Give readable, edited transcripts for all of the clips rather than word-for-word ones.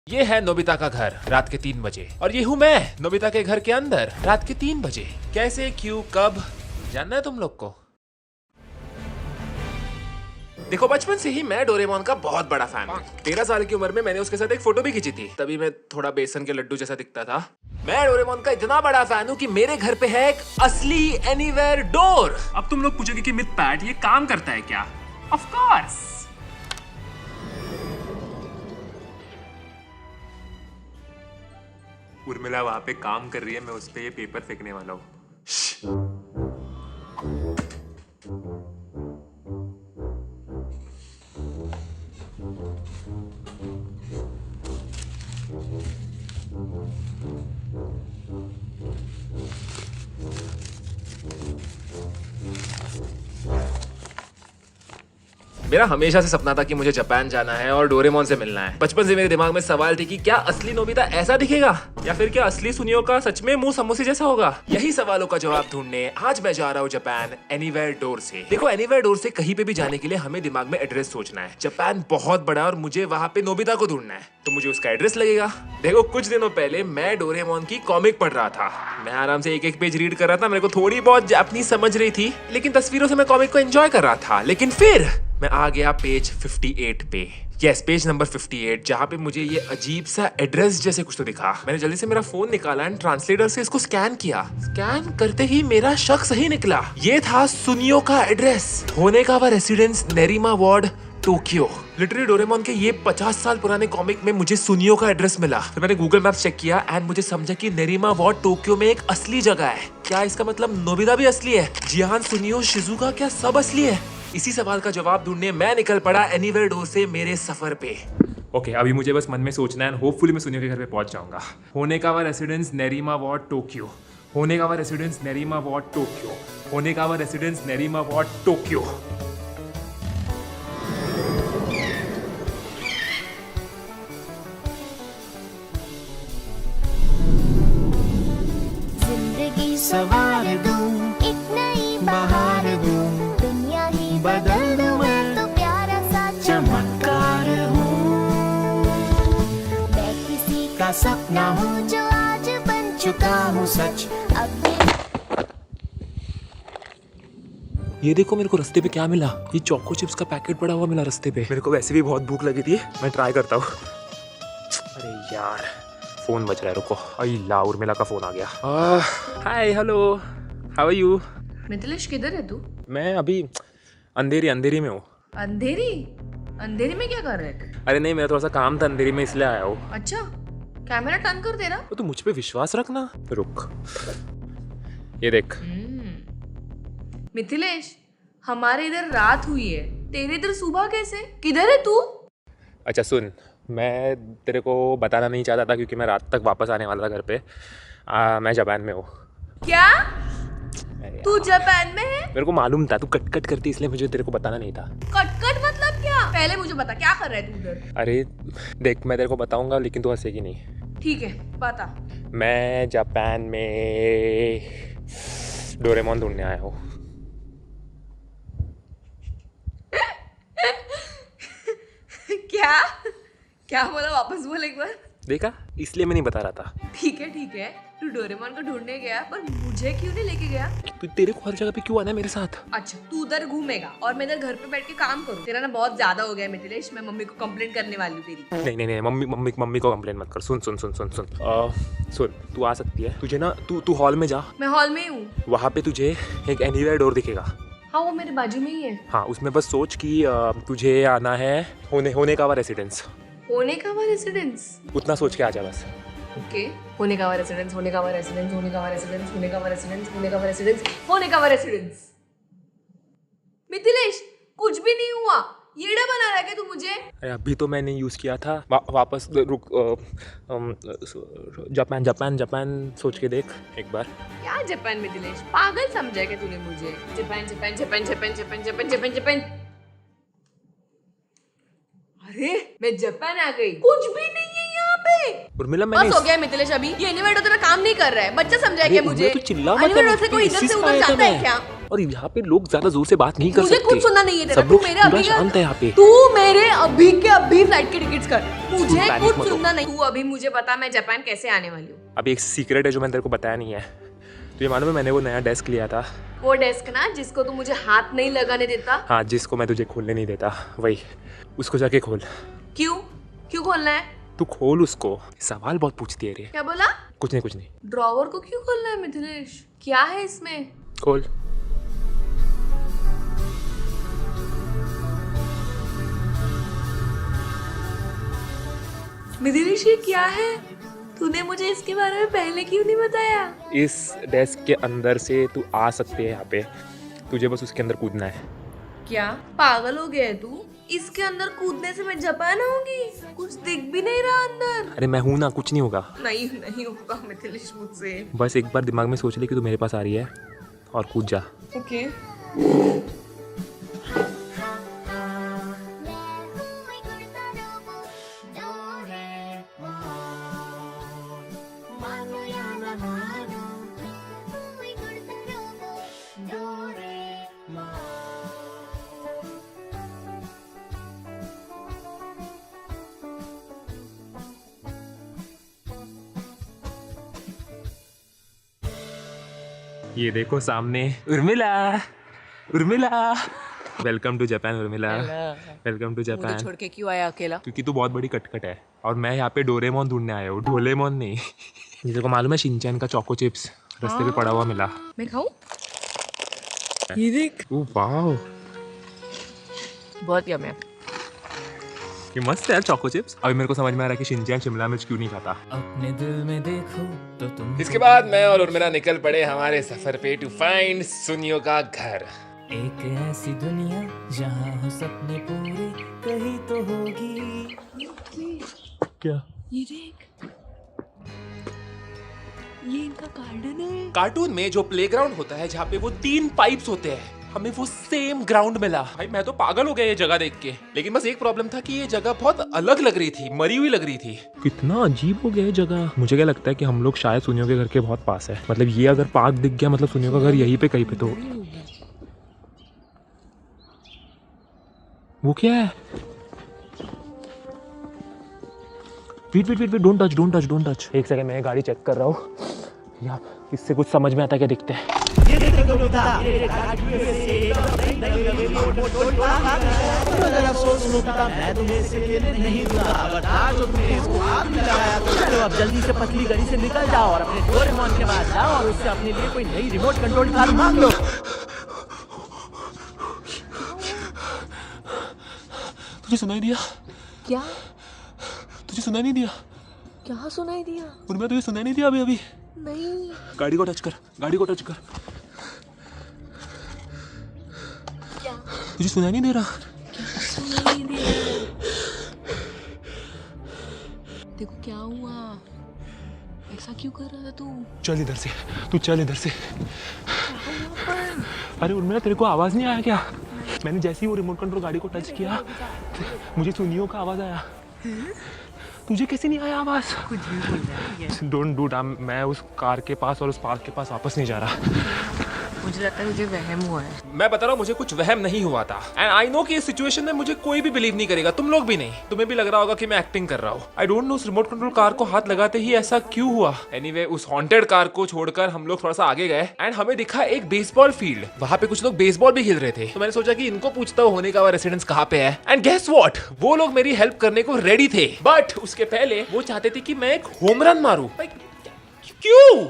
ये है नोबिता का घर रात के 3 बजे और ये हूँ मैं नोबिता के घर के अंदर रात के 3 बजे। कैसे, क्यों, कब, जानना है तुम लोग को? देखो, बचपन से ही मैं डोरेमोन का बहुत बड़ा फैन हूँ। 13 साल की उम्र में मैंने उसके साथ एक फोटो भी खींची थी, तभी मैं थोड़ा बेसन के लड्डू जैसा दिखता था। मैं डोरेमोन का इतना बड़ा फैन हूँ कि मेरे घर पे है एक असली एनीवेयर डोर। अब तुम लोग पूछोगे कि मिथपैट ये काम करता है क्या? Of course. उर्मिला वहां पे काम कर रही है, मैं उस पे ये पेपर फेंकने वाला हूँ। मेरा हमेशा से सपना था कि मुझे जापान जाना है और डोरेमोन से मिलना है। बचपन से मेरे दिमाग में सवाल थी कि क्या असली नोबिता ऐसा दिखेगा या फिर क्या असली सुनियो का सच में मुंह समोसे जैसा होगा। यही सवालों का जवाब ढूंढने आज मैं जा रहा हूँ जापान एनीवेयर डोर से। देखो, एनीवेयर डोर से कहीं पे भी जाने के लिए हमें दिमाग में एड्रेस सोचना है। जापान बहुत बड़ा और मुझे वहाँ पे नोबिता को ढूंढना है, तो मुझे उसका एड्रेस लगेगा। देखो, कुछ दिनों पहले मैं डोरेमोन की कॉमिक पढ़ रहा था। मैं आराम से एक एक पेज रीड कर रहा था। मेरे को थोड़ी बहुत जापानीज समझ रही थी, लेकिन तस्वीरों से मैं कॉमिक को एंजॉय कर रहा था। लेकिन फिर मैं आ गया पेज 58 पे। यस, पेज नंबर 58, जहाँ पे मुझे ये अजीब सा एड्रेस जैसे कुछ तो दिखा। मैंने जल्दी से मेरा फोन निकाला एंड ट्रांसलेटर से इसको स्कैन किया। स्कैन करते ही मेरा शक सही निकला। ये था सुनियो का address, Honekawa residence, Nerima ward, Tokyo. Literally Doraemon के ये 50 साल पुराने कॉमिक में मुझे सुनियो का एड्रेस मिला। तो मैंने गूगल मैप चेक किया एंड मुझे समझा कि नेरिमा वार्ड टोक्यो में एक असली जगह है। क्या इसका मतलब नोबिता भी असली है? जियान, सुनियो, शिजुका, क्या सब असली है? इसी सवाल का जवाब ढूंढने मैं निकल पड़ा एनीवेयर डोर से मेरे सफर पे। ओके, अभी मुझे बस मन में सोचना है, होपफुली मैं सुनियो के घर पे पहुंच जाऊंगा। Honekawa residence, Nerima ward, Tokyo. Honekawa residence, Nerima ward, Tokyo. Honekawa residence, Nerima ward, Tokyo. जिंदगी सवार दूं, एक नई बहार दूं, दुनिया ही बदल दूं, मैं तो प्यारा सा चमत्कार हूँ। मैं किसी का सपना हूँ जो आज बन चुका हूँ सच। अब ये देखो, मेरे को रास्ते पे क्या मिला? ये चोको चिप्स का पैकेट पड़ा हुआ मिला रास्ते पे। मेरे को वैसे भी बहुत भूख लगी थी, मैं ट्राई करता हूँ। अरे यार, फोन बज रहा है, रुको। अल्लाह, उर्मिला का फोन आ गया। Hi, hello, how are you? Mithilesh, किधर है तू? मैं अभी अंधेरी में हूँ। अंधेरी? अंधेरी में क्या कर रहे थे? अरे नहीं, मेरा थोड़ा सा काम था अंधेरी में, इसलिए आया हूँ। अच्छा, कैमरा टर्न कर देना। तो तू मुझ पे विश्वास रखना। रुक, ये देख। मिथिलेश, हमारे इधर रात हुई है, तेरे इधर सुबह कैसे? किधर है तू? अच्छा सुन, मैं तेरे को बताना नहीं चाहता था क्योंकि मैं रात तक वापस आने वाला था घर पे। मैं जापान में हूँ। क्या? तू जापान में है? मेरे को मालूम था तू कट करती, इसलिए मुझे तेरे को बताना नहीं था। कट मतलब क्या? पहले मुझे बता, क्या कर रहा है तू उधर? अरे देख, मैं तेरे को बताऊंगा लेकिन तू हंसेगी नहीं। ठीक है, बता। मैं जापान में डोरेमोन ढूंढने आया हूँ। क्या क्या बोला? वापस बोल एक बार। देखा, इसलिए मैं नहीं बता रहा था। ठीक है, तू डोरेमोन को ढूंढने गया, पर मुझे क्यों नहीं लेके गया? तू, तेरे को हर जगह पे क्यों आना है मेरे साथ? अच्छा, तू उधर घूमेगा और मैं इधर घर पे बैठ के काम करूँ? तेरा ना बहुत ज्यादा हो गया है मिथिलेश, मैं मम्मी को कंप्लेंट करने वाली हूँ तेरी। नहीं, मम्मी को कंप्लेन मत कर। सुन, तू आ सकती है। तुझे ना, तू हॉल में जा। मैं हॉल में ही हूँ। वहाँ पे तुझे एक एनीवेयर डोर दिखेगा। हाँ, वो मेरे बाजू में ही है। हाँ, उसमें बस सोच कि तुझे आना है होनेकावा रेसिडेंस। Honekawa residence? उतना सोच के आ जा बस। Okay, Honekawa residence, Honekawa residence, Honekawa residence, Honekawa residence, Honekawa residence, Honekawa residence. Mithilesh, कुछ भी नहीं हुआ। येड़ा बना रहा है क्या तू मुझे? अरे अभी तो मैंने यूज़ किया था। वापस रुक। जापान सोच के देख एक बार। क्या जापान मिथिलेश? पागल समझा क्या तूने मुझे? जापान। अरे मैं जापान आ गई। कुछ भी नहीं है यहाँ पे। उर्मिला, बस हो गया मिथिलेश, अभी ये एनीवेयर तेरा काम नहीं कर रहा है। बच्चा समझा क्या मुझे? तू चिल्ला मत। एनीवेयर से कोई इधर से उधर जाता है क्या? और यहाँ पे लोग ज्यादा जोर से बात नहीं कर मुझे सकते। कुछ सुनना नहीं है तेरा। सब तू लोग मेरे पूरा अभी शांत है यहाँ पे। तू मेरे अभी के अभी फ्लाइट के टिकट्स कर। मुझे पैनिक कुछ मत हो। सुनना नहीं। तू अभी मुझे बता मैं जापान कैसे आने वाली हूँ। अभी एक सीक्रेट है जो मैंने तेरे को बताया नहीं है। तो ये मालूम है मैंने वो नया डेस्क लिया था। वो डेस्क ना जिसको तू मुझे हाथ नहीं लगाने देता। हाँ, जिसको मैं तुझे खोलने नहीं देता, वही। उसको जाके खोल। क्यों क्यों खोलना है? तू खोल उसको। सवाल बहुत पूछती है रे। क्या बोला? कुछ नहीं कुछ नहीं। ड्रॉवर को क्यों खोलना है मिथिलेश? क्या है इसमें? खोल। मिथिलेश ये क्या है? तूने मुझे इसके बारे में पहले क्यों नहीं बताया? इस डेस्क के अंदर से तू आ सकते है यहाँ पे। तुझे बस उसके अंदर कूदना है। क्या पागल हो गया है तू? इसके अंदर कूदने से मैं जापान आऊंगी? कुछ दिख भी नहीं रहा अंदर। अरे मैं हूं ना, कुछ नहीं होगा। नहीं होगा मिथिलेश मुझसे। बस एक बार दिमाग में सोच ले कि तू मेरे पास आ रही है और कूद जा। ओके। ये देखो सामने Urmila. Welcome to Japan Urmila. Welcome to Japan. छोड़ के क्यों आया अकेला? क्योंकि तू बहुत बड़ी कटकट है और मैं यहाँ पे डोरेमोन ढूंढने आया हूँ, डोरेमोन नहीं। ये तेरे को मालूम है शिनचैन का चोको चिप्स रास्ते पे पड़ा हुआ मिला। मैं खाऊं? ये देख। ओह वाओ, बहुत यम है। ये मस्त है यार चोको चिप्स। अभी मेरे को समझ में आ रहा है कि शिनचैन शिमला मिर्च क्यों नहीं खाता। अपने दिल में देखो तो तुम। इसके बाद मैं और उर्मिला निकल पड़े हमारे सफर पे टू फाइंड सुनियो का घर। एक ऐसी दुनिया जहाँ हो सपने पूरे, कहीं तो होगी। क्या? ये देख, ये इनका गार्डन है। कार्टून में जो प्लेग्राउंड होता है जहाँ पे वो 3 पाइप्स होते हैं, हमें वो सेम ग्राउंड मिला। भाई मैं तो पागल हो गया ये जगह देख के। लेकिन बस एक प्रॉब्लम था कि ये जगह बहुत अलग लग रही थी, मरी हुई लग रही थी। कितना अजीब हो गया ये जगह। मुझे क्या लगता है कि हम लोग शायद सुनियो के घर के बहुत पास है। मतलब ये अगर पार्क दिख गया मतलब सुनियो का घर यहीं पे कहीं पे तो। वो क्या है? Wait, don't touch. एक सेकंड, मैं गाड़ी चेक कर रहा हूँ। यार इससे कुछ समझ में आता है क्या दिखते हैं। अब जल्दी से पतली गली से निकल जाओ और अपने डोरेमोन के पास जाओ और उससे अपने लिए कोई नई रिमोट कंट्रोल कार मांग लो। तुझे सुनाई दिया? क्या? तुझे सुनाई नहीं दिया? क्या सुनाई दिया? उनमें तुझे सुनाई नहीं दिया अभी? नहीं। गाड़ी को टच कर। क्या? तुझे सुनाई नहीं दे रहा? सुनाई नहीं दे रहा। देखो क्या हुआ? ऐसा क्यों कर रहा था तू? चल इधर से। अरे उर्मिला तेरे को आवाज नहीं आया क्या? मैंने जैसे ही वो रिमोट कंट्रोल गाड़ी को टच किया मुझे सुनियो का आवाज आया। तुझे कैसे नहीं आया आवाज? कुछ भी बोल रहा है। Don't do dam. मैं उस कार के पास और उस पार्क के पास वापस नहीं जा रहा। मुझे लगता है मुझे वहम हुआ है। मैं बता रहा हूँ मुझे कुछ वहम नहीं हुआ था। एंड आई नो कि इस सिचुएशन में मुझे कोई भी बिलीव नहीं करेगा, तुम लोग भी नहीं। तुम्हें भी लग रहा होगा कि मैं एक्टिंग कर रहा हूँ। आई डोंट नो उस रिमोट कंट्रोल कार को हाथ लगाते ही ऐसा क्यों हुआ। एनीवे उस हॉन्टेड कार को छोड़कर हम लोग थोड़ा सा आगे गए एंड हमें दिखा एक बेसबॉल फील्ड। वहां पे कुछ लोग बेसबॉल भी खेल रहे थे। तो मैंने सोचा कि इनको पूछता हूँ होने का रेसिडेंस कहाँ पे है। एंड गेस व्हाट, वो लोग मेरी हेल्प करने को रेडी थे। बट उसके पहले वो चाहते थे कि मैं एक होम रन मारूं। क्यों?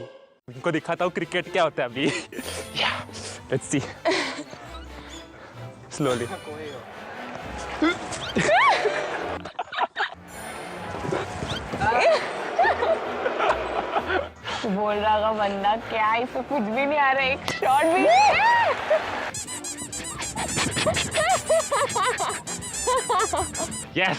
उनको दिखाता हूँ क्रिकेट क्या होता है अभी। Let's see. Slowly. बोल रहा होगा बंदा क्या इसको कुछ भी नहीं आ रहा, एक शॉट भी नहीं। Yes.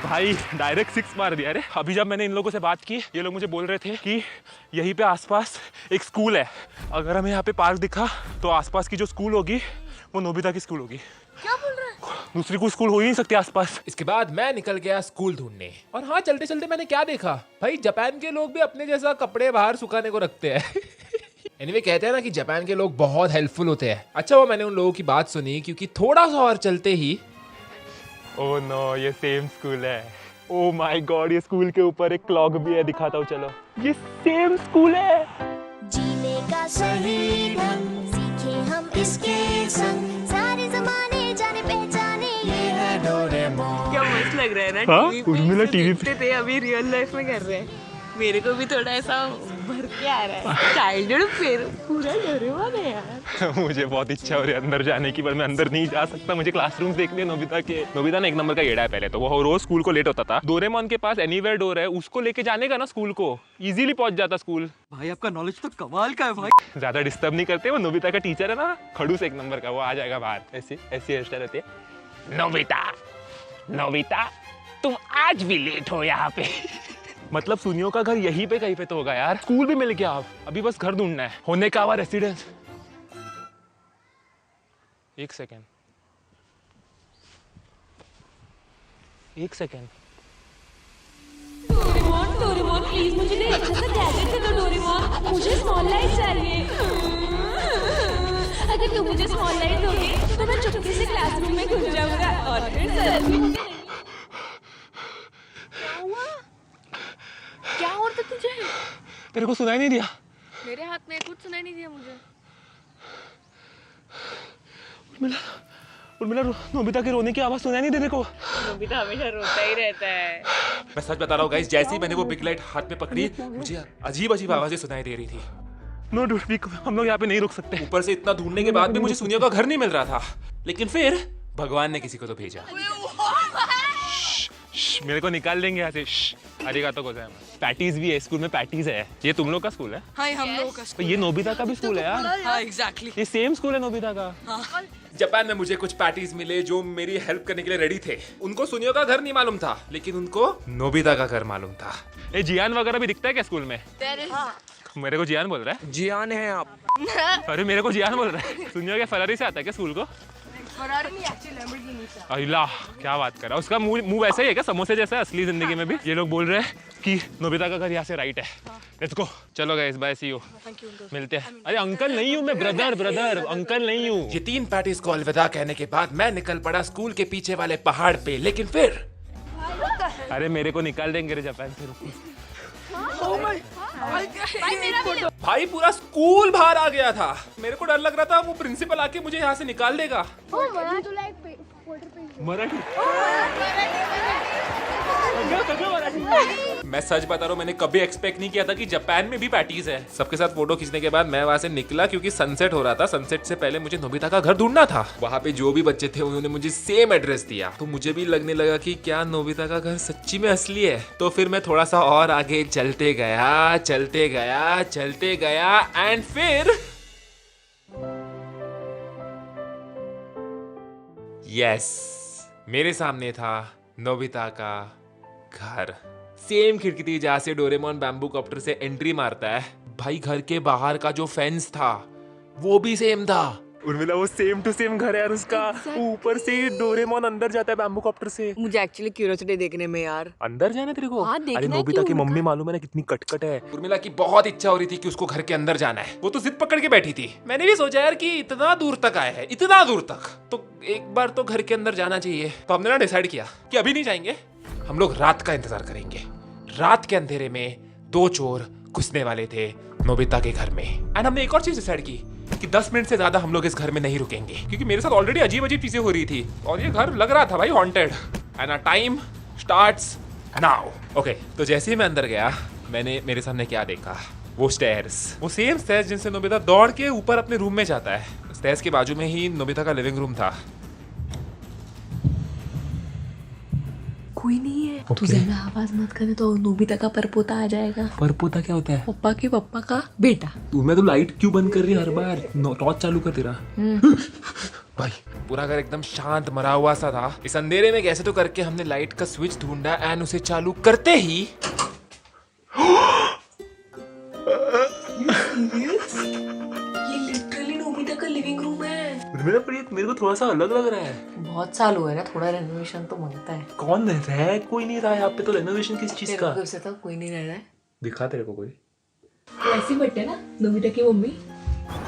भाई डायरेक्ट 6 मार दिया। अरे अभी जब मैंने इन लोगों से बात की, ये लोग मुझे बोल रहे थे कि यहीं पे आसपास एक स्कूल है। अगर हमें यहाँ पे पार्क दिखा तो आसपास की जो स्कूल होगी वो नोबिता की स्कूल होगी। क्या बोल रहा है? दूसरी कोई स्कूल हो ही नहीं सकती आसपास। इसके बाद मैं निकल गया स्कूल ढूंढने। और हाँ, चलते चलते मैंने क्या देखा भाई, जापान के लोग भी अपने जैसा कपड़े बाहर सुखाने को रखते हैं। एनीवे कहते हैं ना कि जापान के लोग बहुत हेल्पफुल होते हैं। अच्छा वो मैंने उन लोगों की बात सुनी, क्योंकि थोड़ा सा और चलते ही ओह नो, ये सेम स्कूल है। ओह माय गॉड, ये स्कूल के ऊपर एक क्लॉक भी है, दिखाता हूँ चलो। ये सेम स्कूल है। जीने का सही ढंग सीखे हम इसके संग, सारे जमाने जाने पहचाने ये है डोरेमोन। क्या मस्त लग रहा है ना। हाँ, टीवी उर्मिला पे टीवी देखते थे, अभी रियल लाइफ में कर रहे हैं। मेरे को भी थोड़ा ऐसा भर के आ रहा है। चाइल्डहुड फिर पूरा डोरेमोन है यार। मुझे बहुत इच्छा हो रही है अंदर जाने की, पर मैं अंदर नहीं जा सकता। मुझे क्लासरूम देखने हैं नोबिता के। नोबिता ने एक नंबर का येड़ा है पहले तो, वो रोज स्कूल को लेट होता था। डोरेमोन के पास एनीवेयर डोर है, उसको लेके जाने का ना स्कूल को, इजीली पहुंच जाता स्कूल। भाई आपका नॉलेज तो कमाल का है भाई। ज्यादा डिस्टर्ब नहीं करते। वो नोबिता का टीचर है ना, खड़ूस एक नंबर का, वो आ जाएगा बाहर। ऐसी हेयर स्टाइल होती है। नोबिता, नोबिता तुम आज भी लेट हो यहाँ पे। मतलब सुनियो का घर यहीं पे कहीं पे तो होगा यार। स्कूल भी मिल गया, अब अभी बस घर ढूंढना है। होने का हुआ रेसिडेंस। एक सेकेंड, एक सेकेंड। डोरेमोन, डोरेमोन प्लीज मुझे कोई अच्छा सा गैजेट दे दो डोरेमोन, मुझे स्मॉल लाइट चाहिए। अगर तुम मुझे स्मॉल लाइट दोगे तो मैं चुपके से क्लासरूम में घुस जाऊंगा और फिर सर भी मुझे क्या हो रहा था तुझे? तेरे को सुनाई नहीं दिया? मेरे हाथ में कुछ सुनाई नहीं दिया मुझे। उर्मिला, नोबिता के रोने की आवाज सुनाई नहीं देने को। नोबिता हमेशा रोता ही रहता है। मैं सच बता रहा हूँ गाइस, जैसे ही मैंने वो बिग लाइट हाथ में पकड़ी, मुझे अजीब अजीब आवाजें सुनाई दे रही थी। नो डूड, हम लोग यहाँ पे नहीं रुक सकते। ऊपर से इतना ढूंढने के बाद भी मुझे सुनियो का घर नहीं मिल रहा था। लेकिन फिर भगवान ने किसी को तो भेजा। मेरे को निकाल देंगे यहाँ से। अरिगातो गोजाइमासु। पैटीज भी है स्कूल में, पैटीज है। ये तुम लोग का स्कूल है? हाँ, हम लोगों का तो ये नोबिता का भी स्कूल है यार। हाँ, एग्जैक्टली। ये सेम स्कूल है नोबिता का। जापान में मुझे कुछ पैटीज मिले जो मेरी हेल्प करने के लिए रेडी थे। उनको सुनियो का घर नहीं मालूम था, लेकिन उनको नोबिता का घर मालूम था। ये जियान वगैरह भी दिखता है क्या स्कूल में? मेरे को जियान बोल रहा है। जियान है आप। अरे मेरे को जियान बोल रहा है। सुनियो क्या फरारी से आता है क्या स्कूल को? अल्लाह, क्या बात कर रहा है। उसका मुंह ऐसा ही है क्या, समोसे जैसा है असली जिंदगी में भी? ये लोग बोल रहे हैं कि नोबिता का घर यहाँ से राइट है। Let's go. चलो गाइस, बाय, सी यू। मिलते हैं। अरे अंकल नहीं हूँ मैं, ब्रदर, अंकल नहीं हूँ। ये 3 पैटीज को अलविदा कहने के बाद मैं निकल पड़ा स्कूल के पीछे वाले पहाड़ पे। लेकिन फिर अरे मेरे को निकाल देंगे रे जापान से। भाई पूरा स्कूल बाहर आ गया था। मेरे को डर लग रहा था वो प्रिंसिपल आके मुझे यहाँ से निकाल देगा। मराठी। मैं सच बता रहा हूँ, मैंने कभी एक्सपेक्ट नहीं किया था कि जापान में भी पैटीज है। सबके साथ फोटो खींचने के बाद मैं वहाँ से निकला, क्योंकि सनसेट हो रहा था। सनसेट से पहले मुझे नोबिता का घर ढूंढना था। वहाँ पे जो भी बच्चे थे उन्होंने मुझे सेम एड्रेस दिया, तो मुझे भी लगने लगा कि क्या नोबिता का घर सच्ची में असली है। तो फिर मैं थोड़ा सा और आगे चलते गया एंड फिर यस, मेरे सामने था नोबिता का घर। सेम खिड़की थी जहाँ से डोरेमोन बैम्बू कॉप्टर से एंट्री मारता है। भाई घर के बाहर का जो फेंस था वो भी सेम था। उर्मिला, वो सेम टू सेम घर है यार उसका। ऊपर से डोरेमोन अंदर जाता है बैम्बू कॉप्टर से। मुझे एक्चुअली क्यूरियोसिटी देखने में यार। अंदर जाना तेरे को? हाँ, देखना अरे है नोबिता कि की उनका- मम्मी मालूम है ना कितनी कटकट है। उर्मिला की बहुत इच्छा हो रही थी कि उसको घर के अंदर जाना है। वो तो जिद पकड़ के बैठी थी। मैंने भी सोचा यार कि इतना दूर तक आए हैं, इतना दूर तक, तो एक बार तो घर के अंदर जाना चाहिए। तो हमने ना डिसाइड किया कि अभी नहीं जाएंगे, हम लोग रात का इंतजार करेंगे। रात के अंधेरे में 2 चोर घुसने वाले थे नोबिता के घर में। एंड हमने एक और चीज डिसाइड की कि 10 मिनट से ज्यादा हम लोग इस घर में नहीं रुकेंगे, क्योंकि मेरे साथ ऑलरेडी अजीब अजीब चीजें हो रही थी और ये घर लग रहा था भाई haunted. And a time starts now. Okay, तो जैसे ही मैं अंदर गया, मैंने मेरे सामने क्या देखा, वो स्टेयर्स, वो सेम स्टेयर्स जिनसे नोबिता दौड़ के ऊपर अपने रूम में जाता है। स्टेयर्स के बाजू में ही नोबिता का लिविंग रूम था। कोई नहीं है। तू ज्यादा आवाज मत करे तो नोबिता का परपोता आ जाएगा। परपोता क्या होता है? पप्पा के पप्पा का बेटा। मैं तो लाइट क्यों बंद कर रही है हर बार? टॉर्च चालू कर तेरा। भाई पूरा घर एकदम शांत मरा हुआ सा था। इस अंधेरे में कैसे तो करके हमने लाइट का स्विच ढूंढा एंड उसे चालू करते ही ये लिटरली नोबिता का लिविंग रूम है। मेरा प्रीत मेरे को थोड़ा सा अलग लग रहा है। बहुत साल हुए ना, थोड़ा रेनोवेशन तो मांगता है। कौन रह कोई नहीं रहा यहाँ पे, तो रेनोवेशन किस चीज का? से तो कोई नहीं रह रहा है। दिखा तेरे को कोई। तो ऐसी बट्टे ना नोबिता की मम्मी।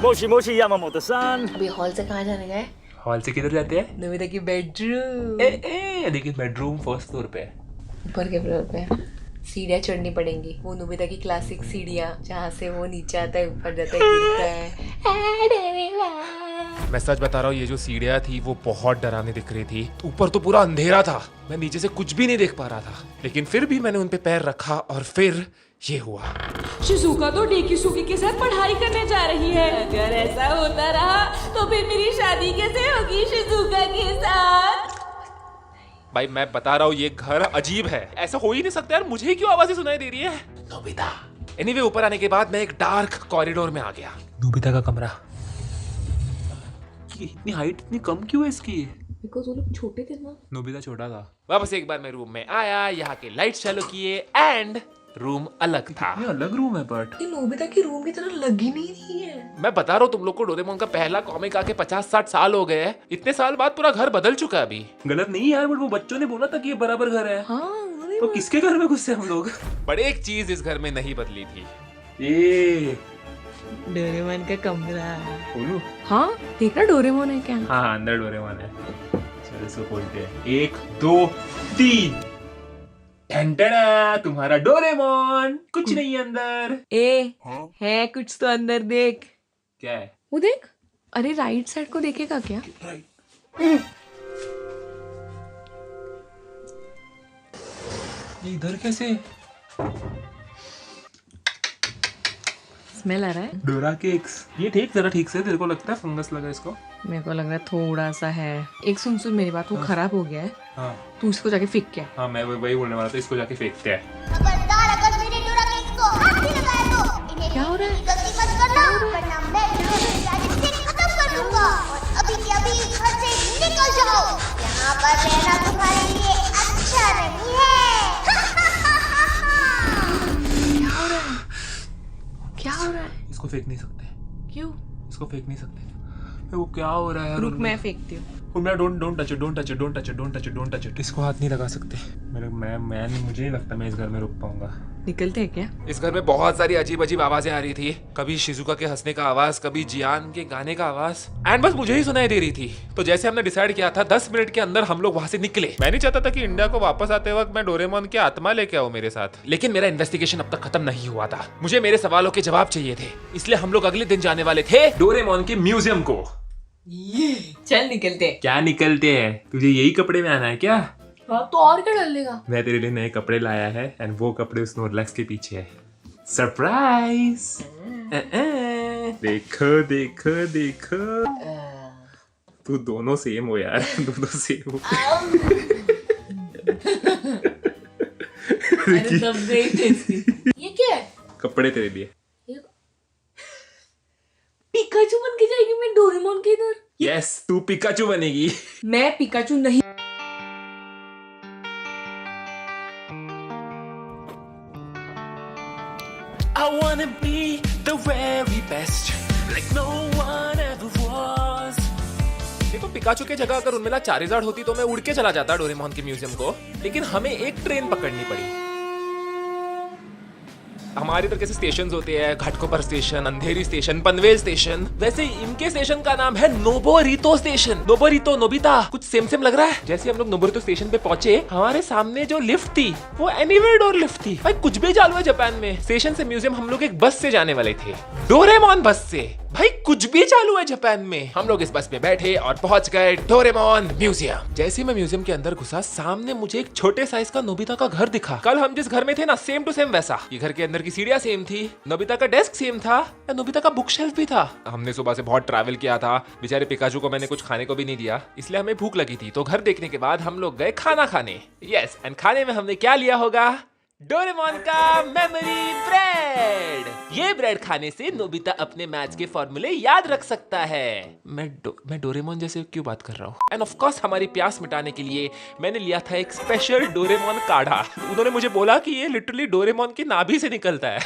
मोशी मोशी यामामोतो-सान। अभी हॉल से कहाँ जाने गए? हॉल से किधर जाते हैं? नोबिता की बेडरूम। देखिए बेडरूम फर्स्ट फ्लोर पे है। ऊपर के फ्लोर पे सीढ़ियाँ चढ़नी पड़ेंगी, वो नोबिता की क्लासिक सीढ़ियाँ जहाँ से वो नीचे आता है, ऊपर जाता है, गिरता है। मैं सच बता रहा हूँ, ये जो सीढ़ियाँ थी वो बहुत डरावनी दिख रही थी। ऊपर तो पूरा अंधेरा था, मैं नीचे से कुछ भी नहीं देख पा रहा था, लेकिन फिर भी मैंने उन पे पैर रखा और फिर ये हुआ। शिजुका तो डेकिसुकी के साथ पढ़ाई करने जा रही है। अगर ऐसा होता रहा तो फिर मेरी शादी कैसे होगी शिजुका के साथ? भाई मैं बता रहा हूँ ये घर अजीब है, ऐसा हो ही नहीं सकता यार। मुझे ही क्यों आवाजें सुनाई दे रही है? नोबिता। एनीवे ऊपर आने के बाद मैं एक डार्क कॉरिडोर में आ गया। नोबिता का कमरा। इतनी हाइट इतनी कम क्यों है इसकी? बिकॉज़ वो लोग छोटे थे ना। नोबिता छोटा था। वापस एक बार मैं रूम में आया, यहाँ के लाइट चालू किए एंड रूम अलग था। ये अलग रूम है बट ये नोबिता की रूम की तरह लग ही नहीं रही है। मैं बता रहा हूँ तुम लोग को, डोरेमोन का पहला कॉमिक आके 50-60 साल हो गए हैं। इतने साल बाद पूरा घर बदल चुका है अभी। गलत नहीं यार, बट वो बच्चों ने बोला था कि ये बराबर घर है। हाँ, तो किसके घर में घुसे हम लोग? बट एक चीज इस घर में नहीं बदली थी। ये डोरेमोन का कमरा। खोलूं? हाँ देखना डोरेमोन है क्या? हाँ अंदर डोरेमोन है। चलो इसको खोलते हैं। 1 2 3। तुम्हारा डोरेमोन। कुछ नहीं है अंदर। है कुछ तो अंदर, देख। क्या है? वो देख। अरे राइट साइड को देखेगा क्या? ये इधर कैसे? स्मेल आ रहा है। डोरा केक्स। ये ठीक जरा ठीक से, तेरे को लगता है फंगस लगा इसको? मेरे को लग रहा है थोड़ा सा है। एक सुन मेरी बात, वो खराब हो गया है। हाँ तू इसको जाके फेंक के आ। हाँ मैं वही बोलने वाला था, इसको जाके फेंकते हैं। खबरदार अगर मेरे डोरा केक को हाथ भी लगाया तो इन्हें क्या हो रहा है? गलती मत करना, वरना मैं तुम्हें प्यारे से खत्म कर दूंगा। और अभी के अभी घर से निकल जाओ, यहाँ पर रहना तुम्हारे लिए अच्छा नहीं है। क्या हो रहा है? इसको फेंक नहीं सकते। क्यों? इसको फेंक नहीं सकते। वो क्या हो रहा है? रुक मैं फेंकती हूँ। Don't touch it. इसको हाथ नहीं लगा सकते। मुझे नहीं लगता मैं इस घर में रुक पाऊंगा। निकलते हैं क्या? इस घर में बहुत सारी अजीब अजीब आवाजें आ रही थी। कभी शिजुका के हंसने का आवाज, कभी जियान के गाने का आवाज, एंड बस मुझे ही सुनाई दे रही थी। तो जैसे हमने डिसाइड किया था 10 मिनट के अंदर हम लोग वहां से निकले। मैं नहीं चाहता था कि इंडिया को वापस आते वक्त मैं डोरेमोन की आत्मा लेके आऊं मेरे साथ, लेकिन मेरा इन्वेस्टिगेशन अब तक खत्म नहीं हुआ था। मुझे मेरे सवालों के जवाब चाहिए थे, इसलिए हम लोग अगले दिन जाने वाले थे डोरेमोन के म्यूजियम को। चल निकलते हैं। क्या निकलते हैं? तुझे यही कपड़े में आना है क्या? हाँ तो और क्या डाल लेगा? मैं तेरे लिए नए कपड़े लाया है एंड वो कपड़े उस स्नोरलैक्स के पीछे है। सरप्राइज। देखो देखो देखो, तू दोनों सेम हो यार, दोनों सेम हो। अरे दब गई थी इसकी। ये क्या है? कपड़े तेरे लिए। पिकाचू बन के जाएगी मैं डोरेमोन के इधर। यस तू पिकाचू बनेगी। मैं पिकाचू नहीं। I wanna be the very best, like no one ever was. देखो पिकाचू के जगह अगर उनमें चारिज़ार्ड होती तो मैं उड़ के चला जाता डोरेमोन के म्यूजियम को, लेकिन हमें एक ट्रेन पकड़नी पड़ी। हमारी तरह कैसे स्टेशन होते हैं, घाटकोपर स्टेशन, अंधेरी स्टेशन, पनवेल स्टेशन, वैसे इनके स्टेशन का नाम है नोबोरितो स्टेशन। नोबोरितो नोबिता कुछ सेम सेम लग रहा है। जैसे हम लोग नोबोरितो स्टेशन पे पहुंचे, हमारे सामने जो लिफ्ट थी वो एनीवेयर डोर लिफ्ट थी। भाई कुछ भी चालू है जापान में। स्टेशन से म्यूजियम हम लोग एक बस से जाने वाले थे, डोरेमोन बस से। भाई कुछ भी चालू है जापान में। हम लोग इस बस में बैठे और पहुंच गए डोरेमोन म्यूजियम। जैसे मैं म्यूजियम के अंदर घुसा, सामने मुझे एक छोटे साइज का नोबिता का घर दिखा। कल हम जिस घर में थे ना, सेम टू सेम वैसा। ये घर के अंदर की सीढ़ियां सेम थी, नोबिता का डेस्क सेम था, नोबिता का बुक शेल्फ भी था। हमने सुबह से बहुत ट्रैवल किया था, बेचारे पिकाचू को मैंने कुछ खाने को भी नहीं दिया, इसलिए हमें भूख लगी थी। तो घर देखने के बाद हम लोग गए खाना खाने। यस, एंड खाने में हमने क्या लिया होगा? डोरेमोन का मेमोरी ब्रेड। ये ब्रेड खाने से नोबिता अपने मैथ्स के फॉर्मूले याद रख सकता है। मैं डोरेमोन जैसे क्यों बात कर रहा हूँ? एंड ऑफ कोर्स हमारी प्यास मिटाने के लिए मैंने लिया था एक स्पेशल डोरेमोन काढ़ा। उन्होंने मुझे बोला कि ये लिटरली डोरेमोन की नाभि से निकलता है।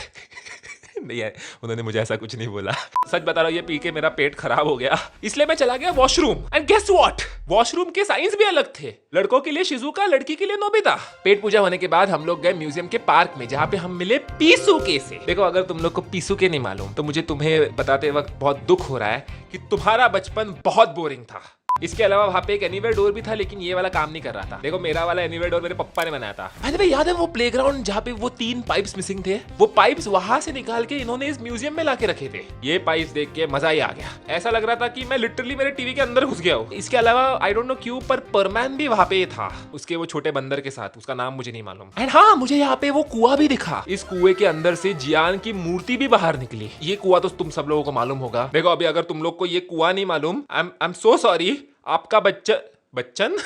नहीं है, उन्होंने मुझे ऐसा कुछ नहीं बोला। सच बता रहा हूँ, ये पी के मेरा पेट खराब हो गया, इसलिए मैं चला गया washroom. And guess what, washroom के साइंस भी अलग थे। लड़कों के लिए शिजुका, लड़की के लिए नोबिता। पेट पूजा होने के बाद हम लोग गए म्यूजियम के पार्क में, जहाँ पे हम मिले पीसूके से। देखो, अगर तुम लोग को पीसूके नहीं मालूम तो मुझे तुम्हें बताते वक्त बहुत दुख हो रहा है कि तुम्हारा बचपन बहुत बोरिंग था। इसके अलावा वहाँ पे एक एनीवेयर डोर भी था, लेकिन ये वाला काम नहीं कर रहा था। देखो, मेरा वाला एनीवेयर डोर मेरे पप्पा ने बनाया था। बाय द वे, याद है वो प्लेग्राउंड जहाँ पे वो 3 पाइप्स मिसिंग थे? वो पाइप्स वहां से निकाल के इन्होंने इस म्यूजियम में लाके रखे थे। ये पाइप्स देख के मजा ही आ गया। ऐसा लग रहा था कि मैं लिटरली मेरे टीवी के अंदर घुस गया हूँ। इसके अलावा आई डोंट नो क्यों, पर परमैन भी वहाँ पे था, उसके वो छोटे बंदर के साथ। उसका नाम मुझे नहीं मालूम। एंड हाँ, मुझे यहाँ पे वो कुआं भी दिखा। इस कुएं के अंदर से जियान की मूर्ति भी बाहर निकली। ये कुआं तो तुम सब लोगों को मालूम होगा। देखो, अभी अगर तुम लोग को ये कुआं नहीं मालूम, आई एम सो सॉरी। आपका बच्चन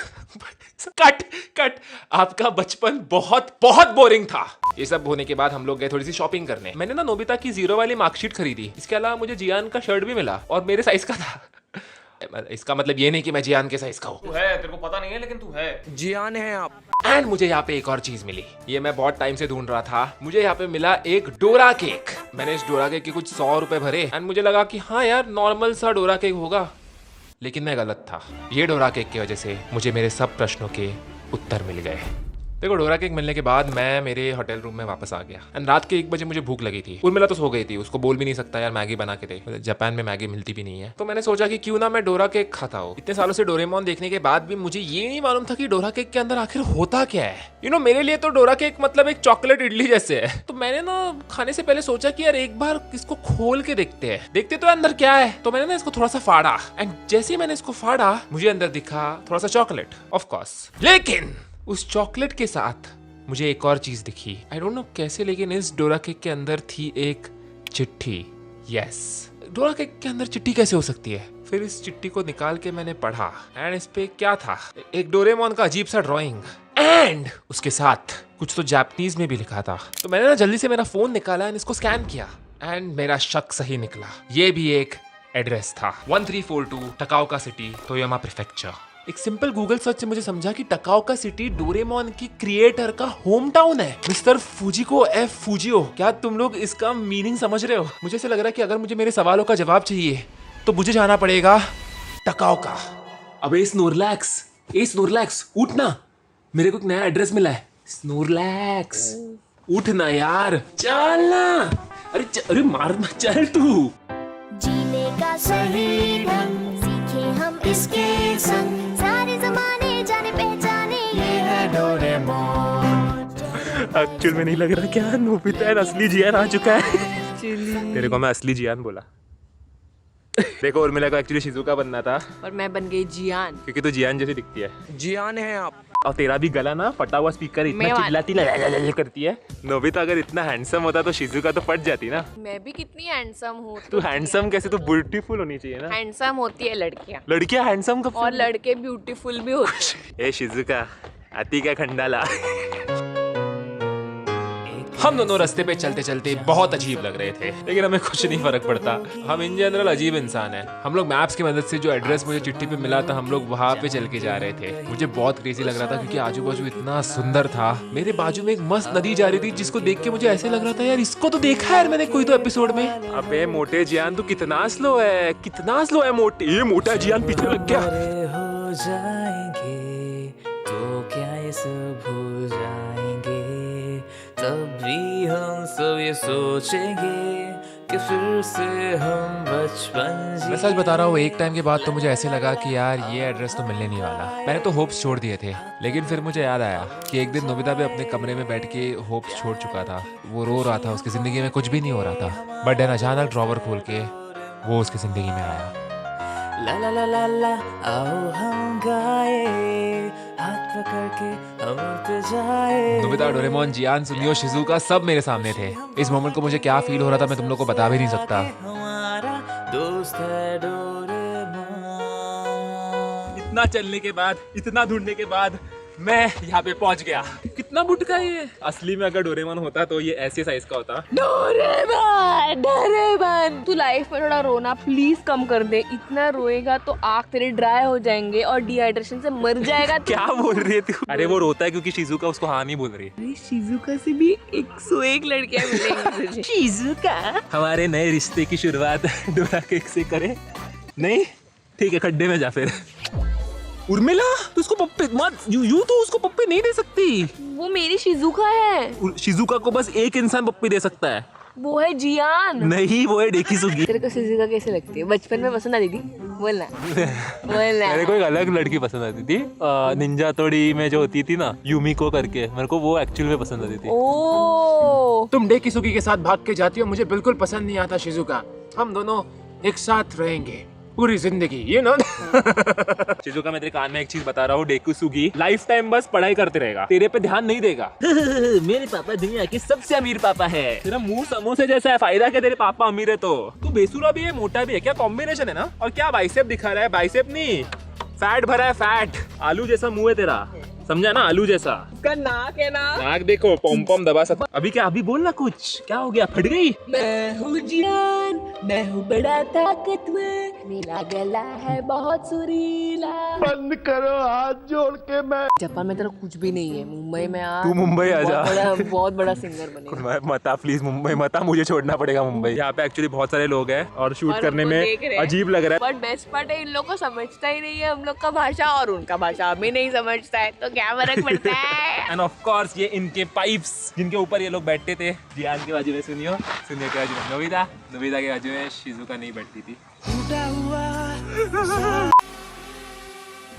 कट आपका बचपन बहुत बहुत बोरिंग था। ये सब होने के बाद हम लोग गए थोड़ी सी शॉपिंग करने। मैंने ना नोबिता की 0 वाली मार्कशीट खरीदी। इसके अलावा मुझे जियान का शर्ट भी मिला और मेरे साइज का था। इसका मतलब ये नहीं कि मैं जियान के साइज का हूँ। तू है, तेरे को पता नहीं है लेकिन तू है। जियान है आप। एंड मुझे यहाँ पे एक और चीज मिली। ये मैं बहुत टाइम से ढूंढ रहा था। मुझे यहाँ पे मिला एक डोरा केक। मैंने इस डोरा केक के कुछ 100 रुपए भरे एंड मुझे लगा कि हाँ यार, नॉर्मल सा डोरा केक होगा, लेकिन मैं गलत था। ये डोरा केक की वजह से मुझे मेरे सब प्रश्नों के उत्तर मिल गए। देखो, डोरा केक मिलने के बाद मैं मेरे होटल रूम में वापस आ गया। एंड रात के 1 बजे मुझे भूख लगी थी। उर्मिला तो सो गई थी, उसको बोल भी नहीं सकता यार मैगी बना के दे। जापान में मैगी मिलती भी नहीं है। तो मैंने सोचा कि क्यों ना मैं डोरा केक खाता हूँ। इतने सालों से डोरेमोन देखने के बाद भी मुझे ये नहीं मालूम था कि डोरा केक के अंदर आखिर होता क्या है। मेरे लिए तो डोरा केक मतलब एक चॉकलेट इडली जैसे है। तो मैंने ना खाने से पहले सोचा कि यार एक बार इसको खोल के देखते तो अंदर क्या है। तो मैंने ना इसको थोड़ा सा फाड़ा एंड जैसे ही मैंने इसको फाड़ा, मुझे अंदर दिखा थोड़ा सा चॉकलेट, ऑफ कोर्स। लेकिन उस चॉकलेट के साथ मुझे एक और चीज दिखी। आई डोंट नो कैसे, लेकिन इस डोरा केक के अंदर थी एक चिट्ठी। यस, डोरा केक के अंदर चिट्ठी कैसे हो सकती है? फिर इस चिट्ठी को निकाल के मैंने पढ़ा एंड इस पे क्या था, एक डोरेमोन का अजीब सा ड्राइंग एंड उसके साथ कुछ तो जापानीज में भी लिखा था। तो मैंने ना जल्दी से मेरा फोन निकाला एंड इसको स्कैन किया एंड मेरा शक सही निकला। ये भी एक एड्रेस था, 1342 टकाओका सिटी, तोयोमा प्रीफेक्चर। एक सिंपल गूगल सर्च से मुझे समझा कि टकाओका सिटी डोरेमोन की क्रिएटर का होम टाउन है, मिस्टर फुजिको एफ फुजियो। क्या तुम लोग इसका मीनिंग समझ रहे हो? मुझे ऐसा लग रहा है कि अगर मुझे मेरे सवालों का जवाब चाहिए तो मुझे जाना पड़ेगा टकाओका। अबे स्नोरलैक्स उठना, मेरे को एक नया एड्रेस मिला है। स्नोरलैक्स उठना यार, चल ना। अरे मारना, चल तू। जीने का सही ढंग सीखे हम इसके संग, सारे जमाने जाने पहचाने ये है डोरेमोन। एक्चुअल में नहीं लग रहा क्या नोबिता असली जियान आ चुका है? तेरे को मैं असली जियान बोला। देखो, उर्मिला को एक्चुअली शिजुका बनना था और मैं बन गई जियान, क्योंकि तू जियान जैसी दिखती है। जियान है आप। और तेरा भी गला ना फटा हुआ स्पीकर इतना चिल्लाती करती है। नोबिता अगर इतना हैंडसम होता तो शिजुका तो फट जाती ना। मैं भी कितनी हैंडसम हूँ। तू हैंडसम कैसे? तू ब्यूटीफुल होनी चाहिए ना। हैंडसम होती है लड़कियां हैंडसम कब? और लड़के ब्यूटीफुल भी होते हैं। ए शिजुका, आती क्या खंडाला। हम दोनों रास्ते पे चलते चलते बहुत अजीब लग रहे थे, लेकिन हमें कुछ नहीं फर्क पड़ता। हम इन जनरल अजीब इंसान हैं। हम लोग मैप्स की मदद से जो एड्रेस मुझे चिट्ठी पे मिला था, हम लोग वहाँ पे चल के जा रहे थे। मुझे बहुत क्रेजी लग रहा था क्योंकि आजू बाजू इतना सुंदर था। मेरे बाजू में एक मस्त नदी जा रही थी जिसको देख के मुझे ऐसे लग रहा था यार इसको तो देखा है यार मैंने कोई तो एपिसोड में। अबे मोटे जियान, तू कितना स्लो है मोटे। ये मोटा जियान पीछे लग गया। हो जाएंगे तो क्या ये सब भूल जाएंगे, तब भी हम सब ये सोचेंगे कि फिर से हम बचपन। मैं सच बता रहा हूँ, एक टाइम के बाद तो मुझे ऐसे लगा कि यार ये एड्रेस तो मिलने नहीं वाला। मैंने तो होप्स छोड़ दिए थे, लेकिन फिर मुझे याद आया कि एक दिन नोबिता भी अपने कमरे में बैठ के होप्स छोड़ चुका था। वो रो रहा था, उसकी जिंदगी में कुछ भी नहीं हो रहा था। बट देन अचानक ड्रॉवर खोल के वो उसकी जिंदगी में आया। ला ला ला ला ला, आओ हम गाए, हाथ पकड़ के हम उड़ते जाए। नोबिता, डोरेमोन, जियान, सुनियो, शिजुका सब मेरे सामने थे। इस मोमेंट को मुझे क्या फील हो रहा था मैं तुम लोग को बता भी नहीं सकता। हमारा दोस्त है डोरेमोन। इतना चलने के बाद, इतना ढूंढने के बाद मैं यहाँ पे पहुंच गया। कितना बुटका है ये। असली में अगर डोरेमोन होता तो ये ऐसे साइज का होता। डोरेमोन डोरेमोन तू लाइफ में थोड़ा रोना प्लीज कम कर दे। इतना रोएगा तो आँख तेरे ड्राई हो जाएंगे और डिहाइड्रेशन से मर जाएगा। क्या बोल रही है तू? अरे वो रोता है क्योंकि शिजुका उसको हाँ नहीं बोल रही है। अरे शिजुका से भी 101 लड़कियां मिलेंगी तुझे। शिजुका हमारे नए रिश्ते की शुरुआत डोरा केक से करे। नहीं ठीक है, खड्डे में जा फिर। उर्मिला तू उसको पप्पे मत, यू तो उसको पप्पे नहीं दे सकती। वो मेरी शिजुका है। शिजुका को बस एक इंसान पप्पी दे सकता है। वो है जियान। नहीं वो है डेकिसुगी। तेरे को शिजुका कैसे लगती है? बचपन में पसंद आती थी? बोलना बोलना। मेरे को एक अलग लड़की पसंद आती थी, निंजा तोड़ी में जो होती थी ना, यूमिको करके। मेरे को वो एक्चुअल में पसंद आती थी। ओ तुम डेकिसुगी के साथ भाग के जाती हो, मुझे बिल्कुल पसंद नहीं आता शिजुका। हम दोनों एक साथ रहेंगे पूरी जिंदगी, ये ना। शिजुका मैं तेरे कान में एक चीज बता रहा हूँ, डेकुसुगी लाइफ टाइम बस पढ़ाई करते रहेगा, तेरे पे ध्यान नहीं देगा। मेरे पापा दुनिया के सबसे अमीर पापा है। तेरा मुंह समोसे जैसा है, फायदा क्या तेरे पापा अमीर है तो? तू बेसुरा भी है, मोटा भी है, क्या कॉम्बिनेशन है ना? और क्या बाइसेप दिखा रहा है? बाइसेप नहीं, फैट भरा है, फैट। आलू जैसा मुंह है तेरा, समझा ना? आलू जैसा। का नाक है ना? नाक देखो, पॉम पॉम दबा सकता। अभी क्या? अभी बोलना कुछ। क्या हो गया? फट गई? मैं हूँ जियान, मैं हूँ बड़ा ताकतवर, मेरा गला है बहुत सुरीला। बंद करो हाथ जोड़ के। मैं जापान में तेरा कुछ भी नहीं है। मुंबई में आ, तू मुंबई आ जा। बहुत बड़ा सिंगर बनेगा। मता प्लीज, मुंबई मता, मुझे छोड़ना पड़ेगा मुंबई। यहाँ पे एक्चुअली बहुत सारे लोग हैं और शूट करने में अजीब लग रहा है। बट बेस्ट पार्ट है, इन लोग को समझता ही नहीं है हम लोग का भाषा और उनका भाषा हमें नहीं समझता है, तो क्या फर्क पड़ता है। एंड ऑफ कोर्स ये इनके पाइप्स जिनके ऊपर ये लोग बैठते थे। जियान के बाजू में सुनियो, सुनियो के बाजू में नोबिता, नोबिता के बाजू में शिजुका नहीं बैठती थी।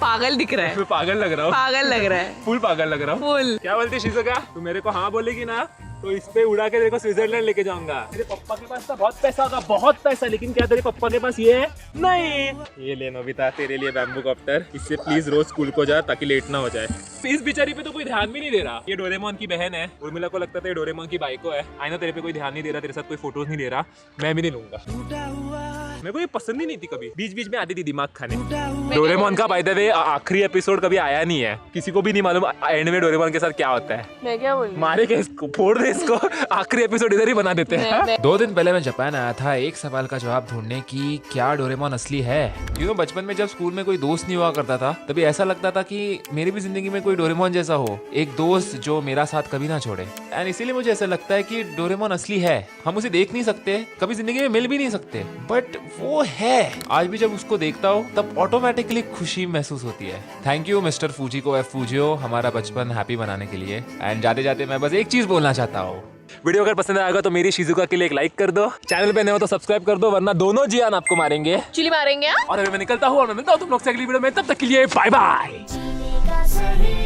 पागल दिख रहा है। मैं पागल लग रहा हूँ? पागल लग रहा है। फुल पागल लग रहा हूँ। फुल। क्या बोलती शिजुका? तू मेरे को हाँ बोलेगी ना तो इस पे उड़ा के तेरे को स्विट्जरलैंड लेके जाऊंगा। तेरे पापा के पास तो बहुत पैसा होगा, बहुत पैसा, लेकिन क्या तेरे पापा के पास ये है? नहीं। ये ले नोबिता, तेरे लिए बैम्बू कॉप्टर। इससे प्लीज रोज स्कूल को जा ताकि लेट ना हो जाए। इस बेचारी पे तो कोई ध्यान भी नहीं दे रहा। ये डोरेमोन की बहन है, उर्मिला को लगता था ये डोरेमोन की बाइको है। आई नो तेरे पे कोई ध्यान नहीं दे रहा, तेरे साथ कोई फोटोज नहीं ले रहा, मैं भी नहीं लूंगा। मेरे को ये पसंद ही नहीं थी, कभी बीच बीच में आती थी दिमाग खाने। डोरेमोन का बाय द वे आखिरी एपिसोड कभी आया नहीं है, किसी को भी नहीं मालूम एंड में डोरेमोन के साथ क्या होता है। मैं क्या बोलूं? मारे के इसको, फोड़ दे इसको, आखिरी एपिसोड इधर ही बना देते हैं। 2 दिन पहले मैं जापान आया था एक सवाल का जवाब ढूंढने की, क्या डोरेमोन असली है? बचपन में जब स्कूल में कोई दोस्त नहीं हुआ करता था, तभी ऐसा लगता था कि मेरी भी जिंदगी में कोई डोरेमोन जैसा हो, एक दोस्त जो मेरा साथ कभी ना छोड़े। एंड इसीलिए मुझे ऐसा लगता है कि डोरेमोन असली है। हम उसे देख नहीं सकते, कभी जिंदगी में मिल भी नहीं सकते, बट वो है। आज भी जब उसको देखता हूँ तब ऑटोमेटिकली खुशी महसूस होती है। थैंक यू मिस्टर फूजिको एफ फूजियो, हमारा बचपन हैप्पी बनाने के लिए। एंड जाते जाते मैं बस एक चीज बोलना चाहता हूँ, वीडियो अगर पसंद आएगा तो मेरी शिजुका के लिए एक लाइक कर दो, चैनल पे नए हो तो सब्सक्राइब कर दो, वरना दोनों जियान आपको मारेंगे। चिली मारेंगे। और अभी मैं निकलता हूँ और मैं मिलता हूँ तुम लोग से अगली वीडियो में, तब तक के लिए बाय बाय। जीने का सही